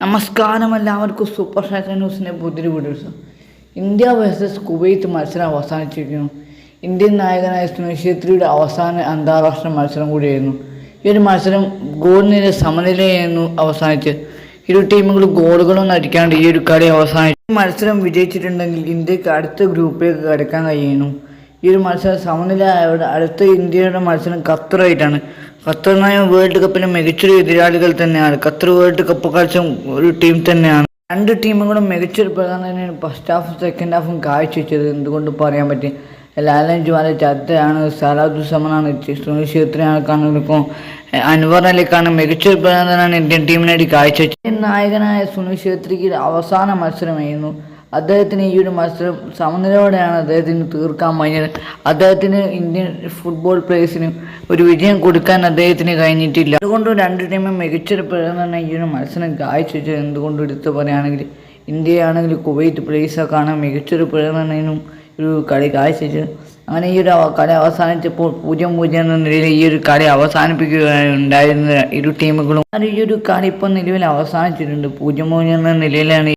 നമസ്കാരം എല്ലാവർക്കും super star ന്യൂസിൻ്റെ പുതിയൊരു വീഡിയോസ്. ഇന്ത്യ വേഴ്സസ് കുവൈത്ത് മത്സരം അവസാനിച്ചിരിക്കുന്നു. ഇന്ത്യൻ നായകനായ സുനിൽ ഛേത്രിയുടെ അവസാന അന്താരാഷ്ട്ര മത്സരം കൂടിയായിരുന്നു. ഈ ഒരു മത്സരം ഗോൾ നില സമനിലയായിരുന്നു അവസാനിച്ച്. ഇരു ടീമുകൾ ഗോളുകളൊന്നും അടിക്കാണ്ട് ഈ ഒരു കളി അവസാനിച്ചു. മത്സരം വിജയിച്ചിട്ടുണ്ടെങ്കിൽ ഇന്ത്യക്ക് അടുത്ത ഗ്രൂപ്പിലേക്ക് കടക്കാൻ കഴിയുന്നു. ഈ ഒരു മത്സരം സമനിലയായവിടെ അടുത്ത ഇന്ത്യയുടെ മത്സരം ഖത്തറായിട്ടാണ്. ഖത്തറിനായ വേൾഡ് കപ്പിലെ മികച്ചൊരു എതിരാളികൾ തന്നെയാണ്. ഖത്തർ വേൾഡ് കപ്പ് കളിച്ച ഒരു ടീം തന്നെയാണ്. രണ്ട് ടീമുകളും മികച്ചൊരു പ്രകടനം തന്നെയാണ് ഫസ്റ്റ് ഹാഫും സെക്കൻഡ് ഹാഫും കാഴ്ചവെച്ചത്. എന്തുകൊണ്ട് പറയാൻ പറ്റി, ലാലൻ ജുവാലെ ചത്തയാണ്, സലാദുസമനാണ്, സുനിൽ ഛേത്രിയാണെങ്കിലും അൻവർ അലിക്കാണ് മികച്ചൊരു പ്രകടനമാണ് ഇന്ത്യൻ ടീമിനായിട്ട് കാഴ്ചവെച്ചത്. ഇന്ത്യൻ നായകനായ സുനിൽ ഛേത്രിക്ക് അവസാന മത്സരമായിരുന്നു. അദ്ദേഹത്തിന് ഈ ഒരു മത്സരം സമനിലയോടെയാണ് അദ്ദേഹത്തിന് തീർക്കാൻ കഴിഞ്ഞത്. അദ്ദേഹത്തിന് ഇന്ത്യൻ ഫുട്ബോൾ പ്ലേയേഴ്സിന് ഒരു വിജയം കൊടുക്കാൻ അദ്ദേഹത്തിന് കഴിഞ്ഞിട്ടില്ല. അതുകൊണ്ട് രണ്ട് ടീമും മികച്ചൊരു പ്രകടനം ഈ ഒരു മത്സരം കാഴ്ചവെച്ചത്. എന്തുകൊണ്ട് എടുത്തു പറയുകയാണെങ്കിൽ ഇന്ത്യയാണെങ്കിൽ കുവൈറ്റ് പ്ലേയേഴ്സൊക്കെയാണ് മികച്ചൊരു പ്രകടനം ഒരു കളി കാഴ്ചവെച്ചത്. അങ്ങനെ ഈ ഒരു കളി അവസാനിച്ചപ്പോൾ 0-0 എന്ന നിലയിൽ ഈ ഒരു കളി അവസാനിപ്പിക്കുകയുണ്ടായിരുന്ന ഇരു ടീമുകളും. ഈ ഒരു കളി ഇപ്പോൾ നിലവിൽ അവസാനിച്ചിട്ടുണ്ട്. 0-0 എന്ന നിലയിലാണ്